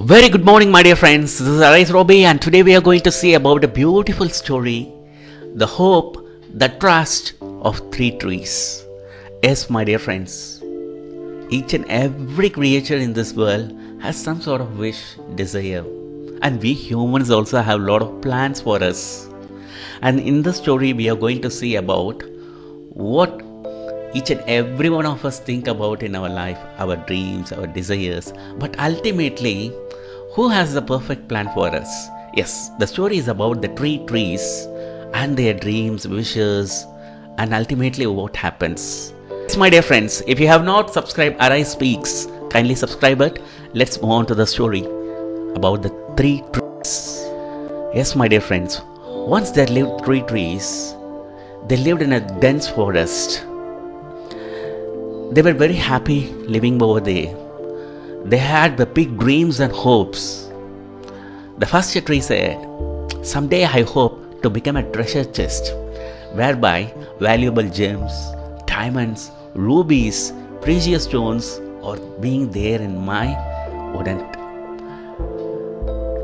Very good morning, my dear friends. This is Roby, and today we are going to see about a beautiful story, the hope, the trust of three trees. Yes, my dear friends, each and every creature in this world has some sort of wish, desire, and we humans also have a lot of plans for us. And in this story, we are going to see about what each and every one of us think about in our life, our dreams, our desires, but ultimately, who has the perfect plan for us? Yes, the story is about the three trees and their dreams, wishes, and ultimately what happens. Yes, my dear friends, if you have not subscribed Arise Speaks, kindly subscribe it. Let's move on to the story about the three trees. Yes, my dear friends, once there lived three trees. They lived in a dense forest. They were very happy living over there. They had the big dreams and hopes. The first tree said, "Someday I hope to become a treasure chest, whereby valuable gems, diamonds, rubies, precious stones are being there in my wooden."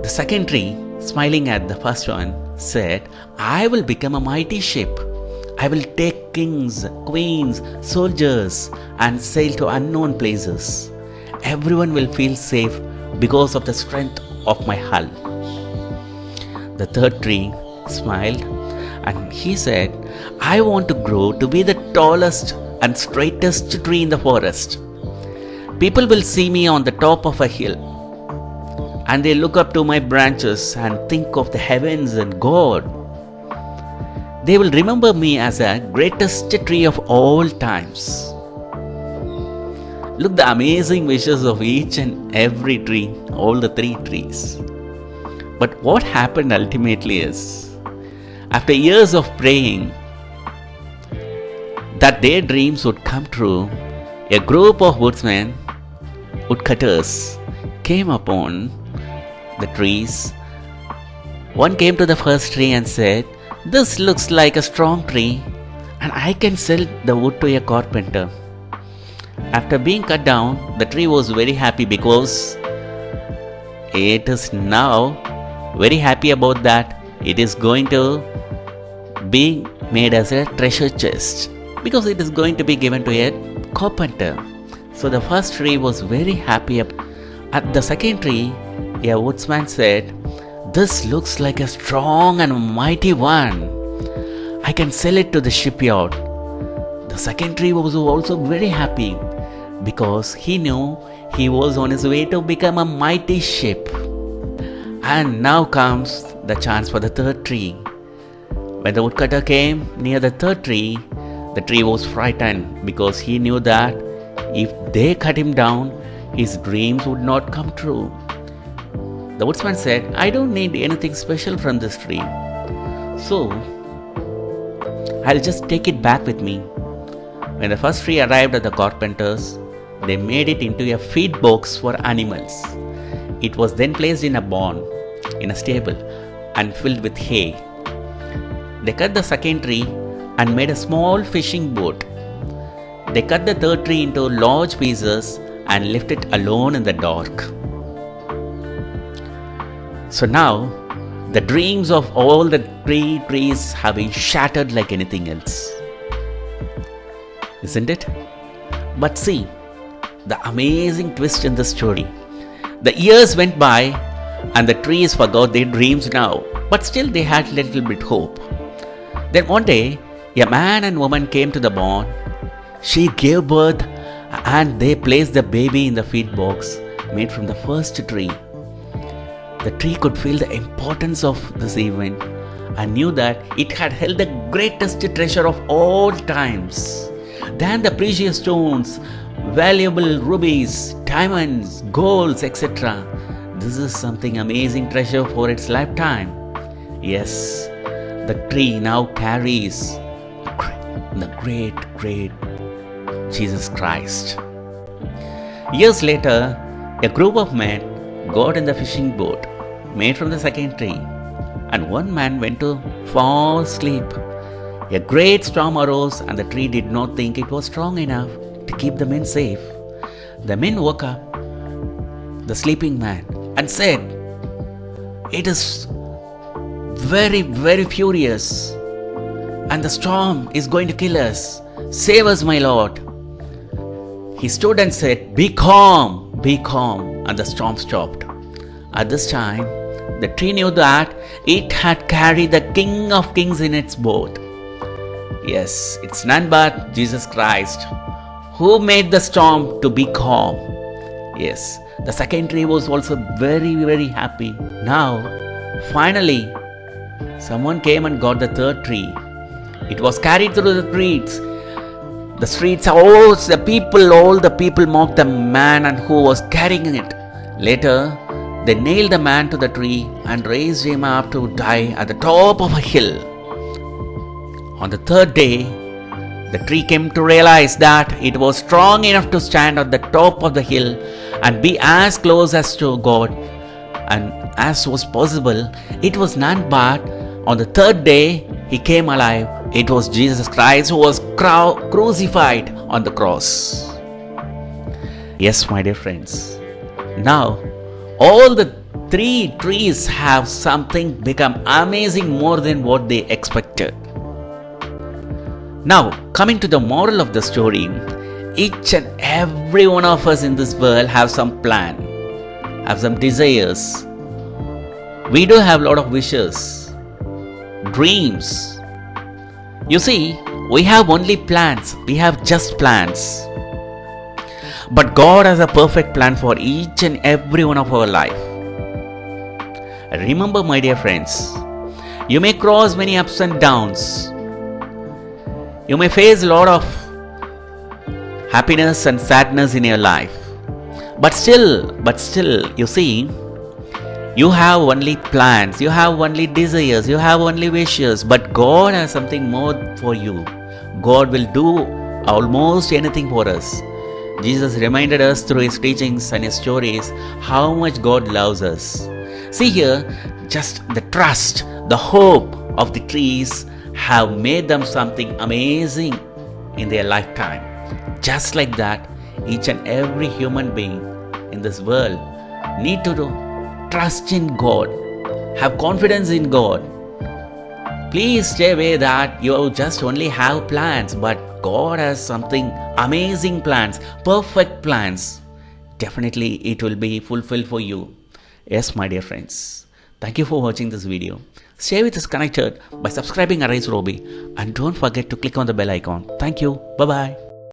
The second tree, smiling at the first one, said, "I will become a mighty ship. I will take kings, queens, soldiers and sail to unknown places. Everyone will feel safe because of the strength of my hull." The third tree smiled and he said, "I want to grow to be the tallest and straightest tree in the forest. People will see me on the top of a hill and they look up to my branches and think of the heavens and God. They will remember me as the greatest tree of all times." Look, the amazing wishes of each and every tree, all the three trees. But what happened ultimately is, after years of praying that their dreams would come true, a group of woodsmen, woodcutters, came upon the trees. One came to the first tree and said, "This looks like a strong tree and I can sell the wood to a carpenter." After being cut down, the tree was very happy because it is now very happy about that it is going to be made as a treasure chest because it is going to be given to a carpenter. So the first tree was very happy. At the second tree, a woodsman said, "This looks like a strong and mighty one. I can sell it to the shipyard." The second tree was also very happy because he knew he was on his way to become a mighty ship. And now comes the chance for the third tree. When the woodcutter came near the third tree was frightened because he knew that if they cut him down, his dreams would not come true. The woodsman said, "I don't need anything special from this tree, so I'll just take it back with me." When the first tree arrived at the carpenters, they made it into a feed box for animals. It was then placed in a barn, in a stable, and filled with hay. They cut the second tree and made a small fishing boat. They cut the third tree into large pieces and left it alone in the dark. So now, the dreams of all the three trees have been shattered like anything else. Isn't it? But see, the amazing twist in the story. The years went by and the trees forgot their dreams now, but still they had little bit hope. Then one day, a man and woman came to the barn. She gave birth and they placed the baby in the feed box made from the first tree. The tree could feel the importance of this event and knew that it had held the greatest treasure of all times. Than the precious stones, valuable rubies, diamonds, golds, etc. This is something amazing treasure for its lifetime. Yes, the tree now carries the great Jesus Christ. Years later, a group of men got in the fishing boat made from the second tree, and one man went to fall asleep. A great storm arose and the tree did not think it was strong enough to keep the men safe. The men woke up the sleeping man and said, "It is very, very furious, and the storm is going to kill us. Save us, my Lord." He stood and said, be calm, and the storm stopped. At this time, the tree knew that it had carried the King of Kings in its boat. Yes, it's none but Jesus Christ who made the storm to be calm. Yes, the second tree was also very, very happy. Now, finally, someone came and got the third tree. It was carried through the streets. All the people mocked the man and who was carrying it. Later, they nailed the man to the tree and raised him up to die at the top of a hill. On the third day, the tree came to realize that it was strong enough to stand at the top of the hill and be as close as to God and as was possible. It was none but on the third day he came alive. It was Jesus Christ who was crucified on the cross. Yes, my dear friends. Now, all the three trees have something become amazing more than what they expected. Now, coming to the moral of the story, each and every one of us in this world have some plan, have some desires. We do have a lot of wishes, dreams. You see, we have only plans. We have just plans. But God has a perfect plan for each and every one of our life. Remember, my dear friends, you may cross many ups and downs. You may face a lot of happiness and sadness in your life. But still, you see, you have only plans, you have only desires, you have only wishes, but God has something more for you. God will do almost anything for us. Jesus reminded us through his teachings and his stories how much God loves us. See here, just the trust, the hope of the trees have made them something amazing in their lifetime. Just like that, each and every human being in this world need to trust in God, have confidence in God. Please stay away that you just only have plans, but God has something amazing plans, perfect plans. Definitely it will be fulfilled for you. Yes, my dear friends. Thank you for watching this video. Stay with us connected by subscribing Arise Roby and don't forget to click on the bell icon. Thank you. Bye-bye.